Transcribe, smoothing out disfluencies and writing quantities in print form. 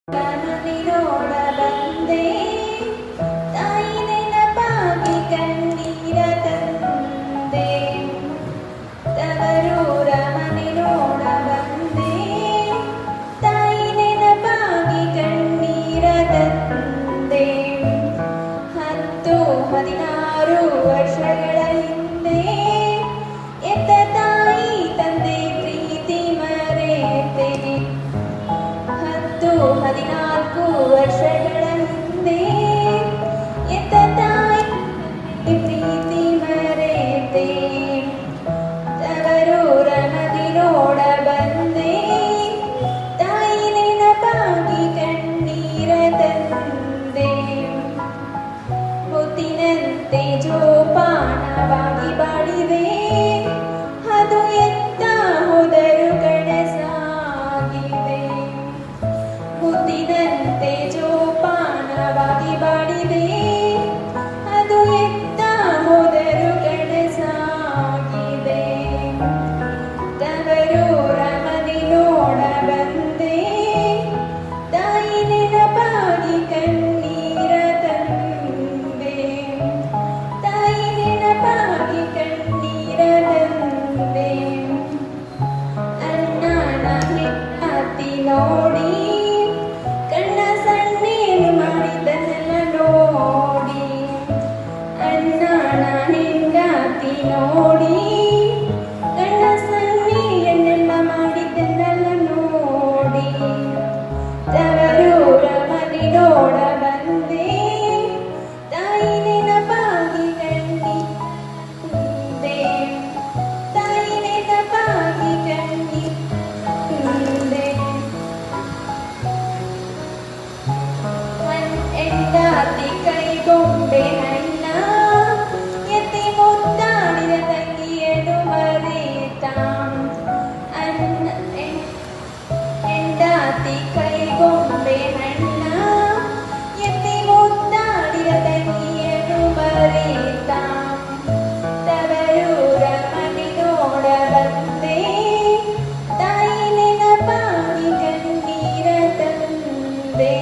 ಮನಿನೋಡ ಬಂದೆ ತಾಯಿ ನೆನಪಾಗಿ ಕಣ್ಣೀರ ತಂದೆ ತವರೂರ ಮನಿನೋಡ ಬಂದೆ ತಾಯಿ ನೆನಪಾಗಿ ಕಣ್ಣೀರ ತಂದೆ 16 ವರ್ಷಗಳ ಹಿಂದೆ ಎತ್ತ ತಾಯಿ ತಂದೆ ಪ್ರೀತಿ ಮರೆತೆನೆ 14 ವರ್ಷಗಳ ಹಿಂದೆ ಎತ್ತ ತಾಯಿ ಪ್ರೀತಿ ಮರೆತೆ ತವರೂರ ನದಿ ನೋಡ ಬಂದೆ ತಾಯಿ ನೆನಪಾಗಿ ಕಣ್ಣೀರ ತಂದೆ ಮುತ್ತಿನಂತೆ ಜೋಪಾನವಾಗಿ ಬಾಳಿದೆ ಅದು ಎತ್ತ ಹೋದರು ಕನಸಾಗಿದೆ ಮುತ್ತಿನಂತೆ ಜೋಪಾನವಾಗಿ ಬಾಳಿದೆ ಅದು ಎತ್ತ ಹೋದರು ಕನಸಾಗಿದೆ ತವರೂರ ಮನೆ ನೋಡ ಬಂದೆ ತಾಯಿ ನೆನಪಾಗಿ ಕಣ್ಣೀರ ತಂದೆ ತಾಯಿ ನೆನಪಾಗಿ ಕಣ್ಣೀರ ತಂದೆ ಅಣ್ಣನ ಹೆಂಡತಿ ನೋಡಿ ಕಣ್ಣ ಸಣ್ಣೇನು ಮಾಡಿದನೆಲ್ಲ ನೋಡಿ ಅಣ್ಣನ ಹೆಂಡತಿ ನೋಡಿ ಕಣ್ಣ ಸಣ್ಣೇನೆಲ್ಲ ಮಾಡಿದ್ದನ್ನೆಲ್ಲ ನೋಡಿ ತವರೂರ ಮನೆ ನೋಡ ಬಂದೆ ತಾಯಿ ನೆನಪಾಗಿ ಕಣ್ಣೀರೆ ತಾಯಿ ನೆನಪಾಗಿ ಕಣ್ಣೀರೆ ಹೆಂಡತಿ ಕೈಗೊಂಬೆ ಹಣ್ಣ ಎತ್ತಿ ಮುದ್ದಾಡಿದ ತಂಗಿಯನ್ನು ಮರೆತ ಹೆಂಡತಿ ಕೈಗೊಂಬೆ ಹಣ್ಣ ಎತ್ತಿ ಮುದ್ದಾಡಿದ ತಂಗಿಯನ್ನು ಮರೆತ ತವರೂರ ಮನೆ ನೋಡ ಬಂದೆ ತಾಯಿ ನೆನಪಾಗಿ ಕಣ್ಣೀರ ತಂದೆ